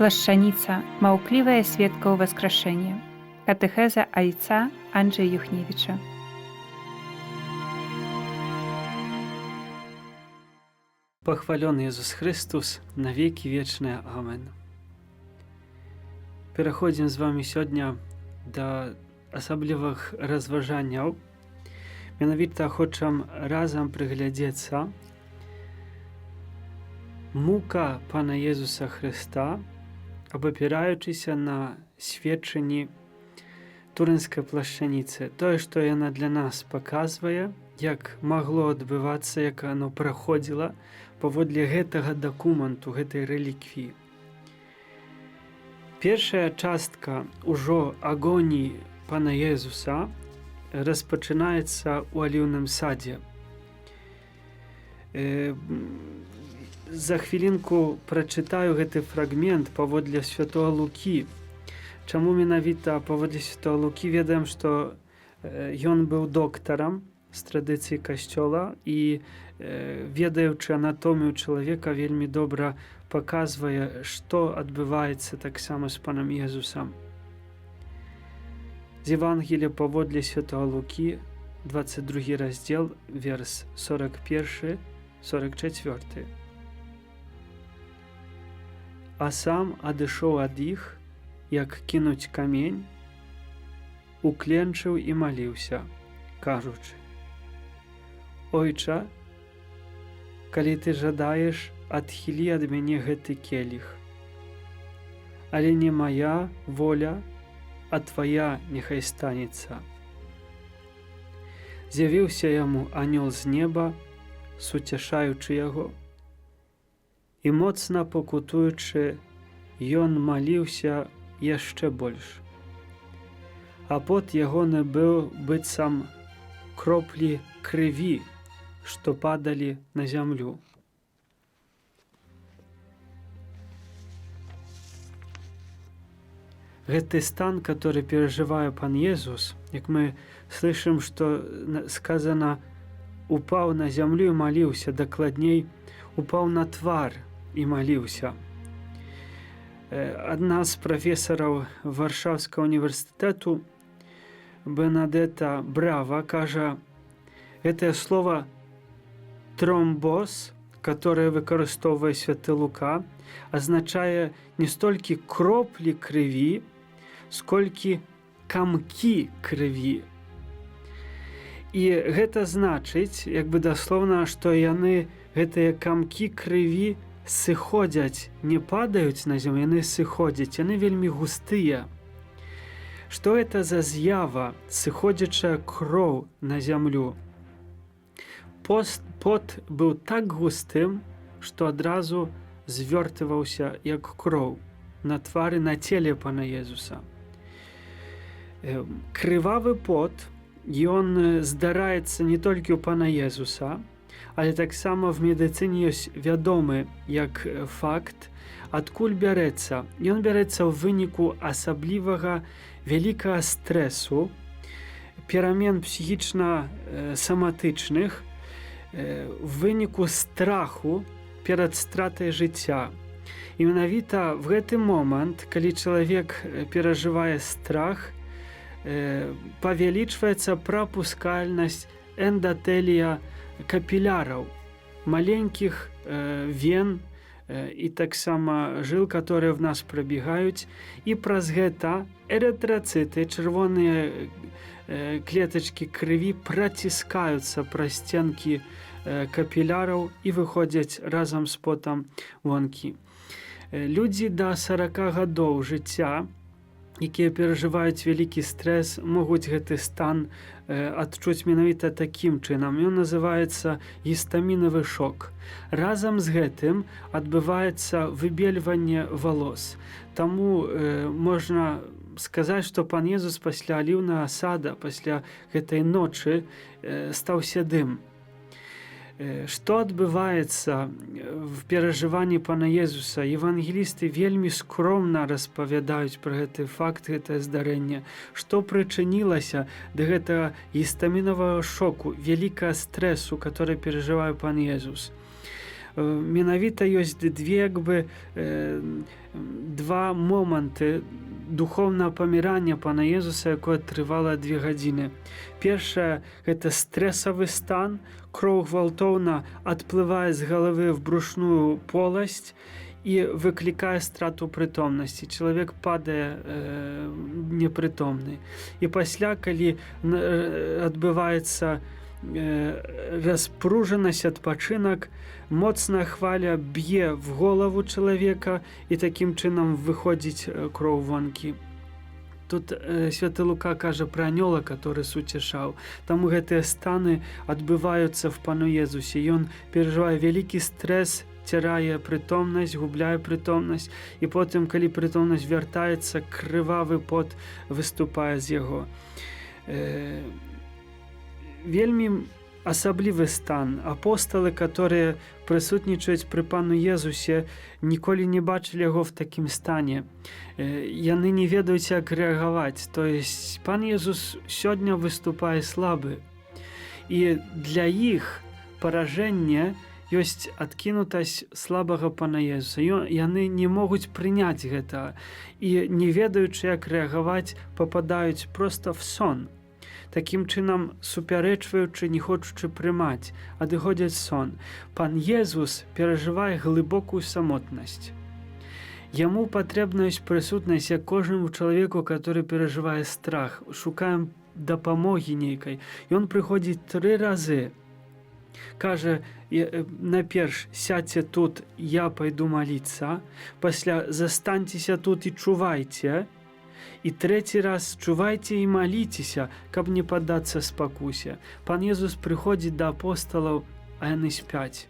Плашчаніца. Маўклівая сведка ўваскрашэння. Катэхеза айца Анджэя Юхневіча. Пахвалён Езус Христус, навекі вечныя. Амен. Пераходзім з вами сёння да асаблівых разважанняў. Менавіта хочам разам прыглядзецца мука Пана Езуса Христа, абапіраючыся на сведчанні турынскай плашчаніцы. Тое, што яна для нас паказвае, як магло адбывацца, як оно праходзіла паводле гэтага дакументу, гэтай рэліквіі. Першая частка ўжо агоніі Пана Езуса распачынаецца ў аліўным садзе. За хвілінку прачытаю гэты фрагмент паводле святого Лукі. Чаму менавіта паводле святого Лукі? Ведаем, што ён быў доктарам з традыцыі касцёла і, ведаючы анатомію чалавека, вельмі добра паказвае, што адбываецца таксама з Панам Езусам. З Евангелія паводле святого Лукі, 22 раздзел, верс 41-44. А сам адышоў ад іх, як кінуць камень, укленчыў і маліўся, кажучы: «Ойча, калі ты жадаеш, адхілі ад мяне гэты келіх. Але не мая воля, а твая няхай станецца». З'явіўся яму анёл з неба, суцяшаючы яго, і моцна пакутуючы, ён маліўся яшчэ больш. А пот ягоны быў быццам кроплі крыві, што падалі на зямлю. Гэты стан, который переживае Пан Езус, як мы слышим, что сказано, упаў на зямлю і маліўся, дакладней, упаў на твар і маліўся. Адна з прафесараў Варшаўскага універсітэту, Бенадета Брава, кажа, гэтае слово «тромбоз», которое выкарыстоўвае святы Лука, азначае не столькі кроплі крыві, сколькі камкі крыві. І гэта значыць, як бы даслоўна, што яны, гэтыя камкі крыві, сыходзяць, не падаюць на зямлю, яны сыходзяць, яны вельмі густыя. Што гэта за з'ява, сыходзячая кроў на зямлю? Пот быў так густым, што адразу звёртваўся як кроў на твары, на целе Пана Езуса. Крывавы пот, ён здараецца не толькі ў Пана Езуса, але таксама в медыцыне ёсць вядомы як факт, адкуль бярэцца. Ён бярэцца ў выніку асаблівага вялікага стрэсу, перамен псіхічна-саматычных, в выніку страху перад стратай жыцця. І менавіта в гэты момант, калі чалавек перажывае страх, павялічваецца прапускальнасць эндатэлія капіляраў, маленькіх вен і таксама жыл, которые в нас прабегаюць, і праз гэта эрытрацыты, чырвоныя клетачкі крыві праціскаюцца праз сценкі капіляраў і выходзяць разам з потам вонкі. Людзі да 40 гадоў жыцця, якія перажываюць вялікі стрэс, могуць гэты стан адчуць менавіта такім чынам. Ён называецца гістамінавы шок. Разам з гэтым адбываецца выбельванне валос. Таму можна сказаць, што Пан Езус пасля аліўнага сада, пасля гэтай ночы стаў сядым. Што адбываецца в перажыванні Пана Езуса? Евангелісты вельмі скромна распавядаюць пра гэты факт, гэтае здарэнне. Што прычынілася да гэтага гістамінавага шоку, вялікага стрэсу, который перажывае Пан Езус? Менавіта ёсць два моманты духоўнага памірання пана Езуса, якое трывала 2 гадзіны. Першае – гэта стрэсавы стан, кроў гвалтоўна адплывае з галавы в брушную поласць і выклікае страту прытомнасці. Чалавек падае непрытомны. І пасля, калі адбываецца распружанасць, адпачынак, моцная хваля б'е в голову чалавека і такім чынам выходзіць кроў вонкі. Тут святы Лука кажа пра анёла, который суцешаў. Таму гэтыя станы адбываюцца в пану Езусе. Ён перажывае вялікі стрэс, цірае прытомнасць, губляе прытомнасць, і потым, калі прытомнасць вяртаецца, крывавы пот выступае з яго. Вельмі асаблівы стан. Апосталы, которые прысутнічаюць пры пану Езусе, ніколі не бачылі яго в такім стане. Яны не ведаюць, як рэагаваць. То есть пан Езус сёння выступае слабы. І для іх паражэнне ёсць адкінутасць слабага пана Езуса. Яны не могуць прыняць гэта. І не ведаючы, як рэагаваць, пападаюць проста в сон. Такім чынам, супярэчваючы, не хочучы прымаць, адыходзяць сон. Пан Езус перажывае глыбокую самотнасць. Яму патрэбна ёсць прысутнасць, як кожнаму чалавеку, который перажывае страх, шукаем дапамогі нейкай. Ён прыходзіць 3 разы. Кажа, наперш, сядьце тут, я пайду маліцца, пасля застаньцеся тут і чувайце, і 3 раз чувайце і маліцеся, каб не паддацца спакусе. Пан Езус прыходзіць да апосталаў, а яны спяць.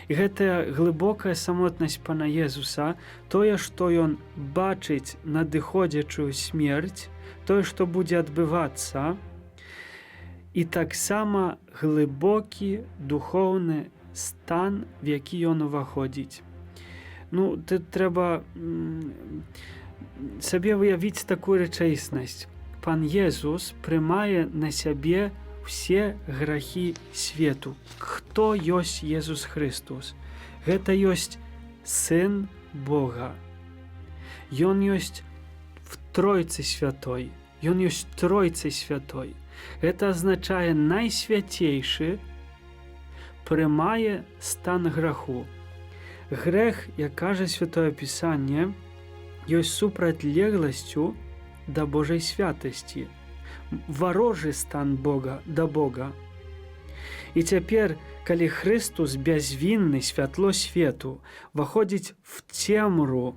І гэтая глыбокая самотнасць пана Езуса, тое, што ён бачыць надыходзячую смерць, тое, што будзе адбывацца, і таксама глыбокі духоўны стан, в які ён уваходзіць. Тут трэба сабе выявіць такую рэчаіснасць. Пан Езус прымае на сябе ўсе грахі свету. Хто ёсць Езус Христос? Гэта ёсць Сын Бога. Ён ёсць в Тройцы Святой. Ён ёсць Тройцы Святой. Гэта азначае найсвяцейшы прымае стан граху. Грэх, як кажа Святое Пісанне, ёсць супрацьлегласцю да Божай святасці, варожы стан Бога да Бога. І цяпер, калі Христус бязвінны, святло свету, ваходзіць в цемру,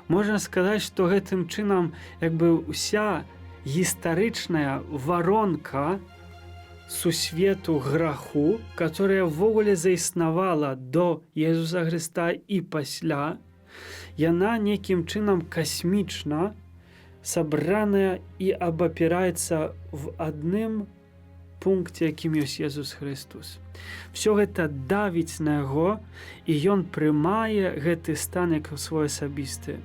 можна сказаць, што гэтым чынам ўся гістарычная варонка сусвету граху, которая ввогуле заіснавала до Езуса Христа і пасля, яна некім чынам касмічна сабраная і абапіраецца в адным пункце, якім ёсць Езус Христос. Всё гэта давіць на яго, і ён прымае гэты стан як свой асабісты.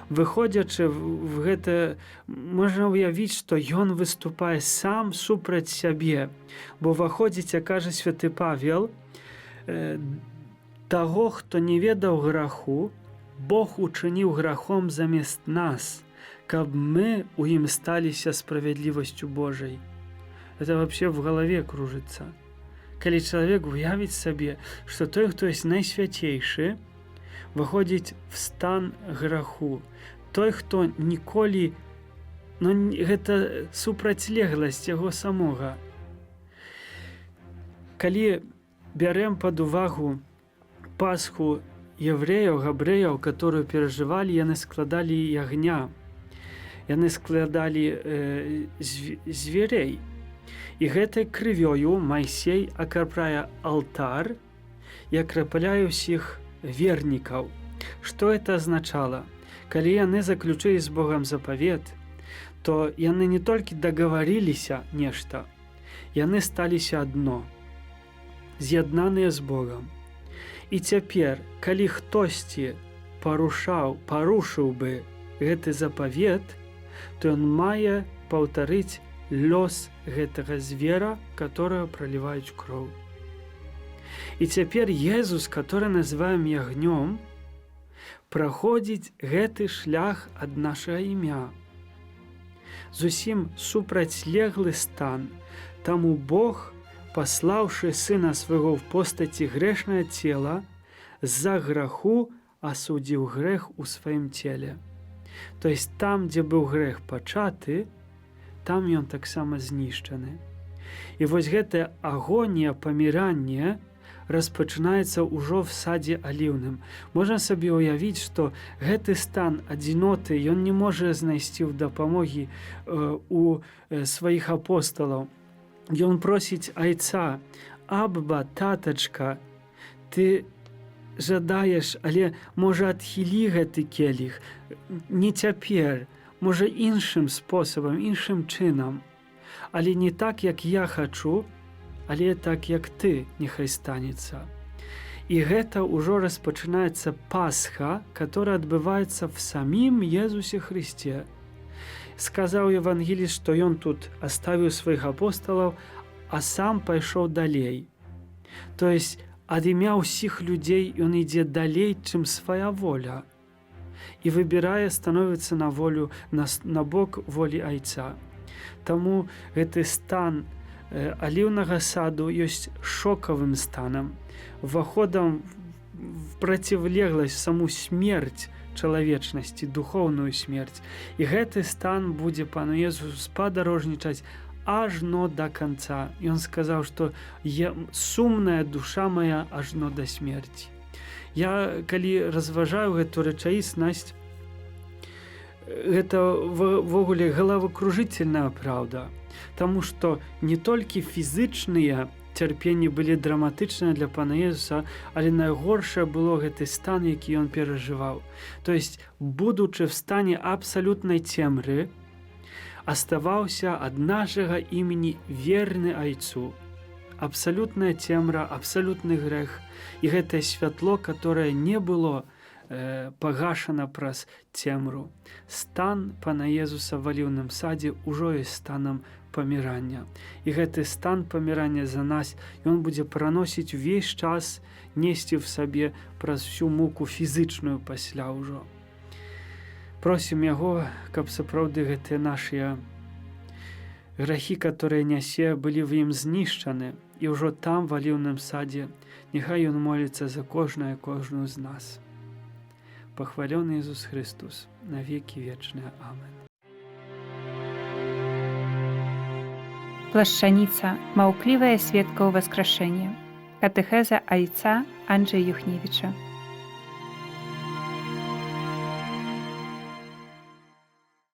Выходзячы в гэта, можна ўявіць, што ён выступае сам супраць сябе, бо выходзіць, як кажа святы Павел, таго, хто не ведаў граху, Бог учыніў грахом замест нас, каб мы у ім сталіся справядлівасцю Божай. Это вообще в галаве кружыцца. Калі чалавек уявіць сабе, што той, хто ёсць найсвяцейшы, выходзіць в стан граху. Той, хто ніколі, гэта супрацьлегласць яго самога. Калі бярем пад увагу Пасху евреяў, габрэяў, которую перажывалі, яны складалі ягня, яны складалі зверей. І гэтай крывёю Майсей акапляе алтар і акапляе ўсіх вернікаў. Што это азначала? Калі яны заключылі з Богам запавет, то яны не толькі дагаварыліся нешта, яны сталіся адно, з'яднаныя з Богам. І цяпер, калі хтосьці парушыў бы гэты запавет, то ён мае паўтарыць лёс гэтага звера, которого проліваюць кроў. І цяпер Езус, который называем ягнём, праходзіць гэты шлях ад нашага імя. Зусім супрацьлеглы стан, таму Бог, паслаўшы Сына свайго в постаці грэшнае цела, з-за граху асудзіў грэх у сваім целе. То есть там, дзе быў грэх пачаты, там ён таксама знішчаны. І вось гэтая агонія, паміранне распачынаецца ўжо в садзе аліўным. Можна сабе ўявіць, што гэты стан адзіноты ён не можа знайсці ў дапамогі у сваіх апосталаў. Ён просіць айца: «Абба, татачка, ты жадаеш, але можа адхілі гэты келіх, не цяпер, можа іншым спосабам, іншым чынам. Але не так, як я хачу, але так, як ты, няхай станецца». І гэта ўжо распачынаецца Пасха, которая адбываецца в самім Езусе Христе. Сказаў евангеліст, што ён тут аставіў сваіх апосталаў, а сам пайшоў далей. То есть ад імя ўсіх людзей ён ідзе далей, чым свая воля. І выбірае, становіцца на волю, на бок волі айца. Таму гэты стан аліўнага саду ёсць шокавым станам, уваходам в процівлегласць саму смерць чалавечнасці, духоўную смерць. І гэты стан будзе пану Езусу спадарожнічаць ажно да канца. Ён сказаў, што сумная душа моя ажно да смерці. Я, калі разважаю гэту рэчаіснасць, гэта ввогуле галавакружыцельная праўда. Таму што не толькі фізычныя цярпенні былі драматычныя для пана Езуса, але найгоршае было гэты стан, які ён перажываў. То есть, будучы в стане абсалютнай цемры, аставаўся ад нашага імені верны айцу. Абсалютная цемра, абсалютны грэх і гэтае святло, которое не было пагашана праз цемру. Стан пана Езуса в аліўным садзе ўжо ёсць станам памірання. І гэты стан памірання за нас, ён будзе праносіць увесь час, несці в сабе праз всю муку фізычную пасля ўжо. Просім яго, каб сапраўды гэтыя нашыя грахі, которые нясе, былі в ім знішчаны, і ўжо там, в аліўным садзе, няхай ён моліцца за кожную з нас. Пахвалёны Ісус Христос, на веки вечные. Амен. Плашчаніца. Маўклівая сведка ўваскрашэння. Катэхеза айца Анджэя Юхневіча.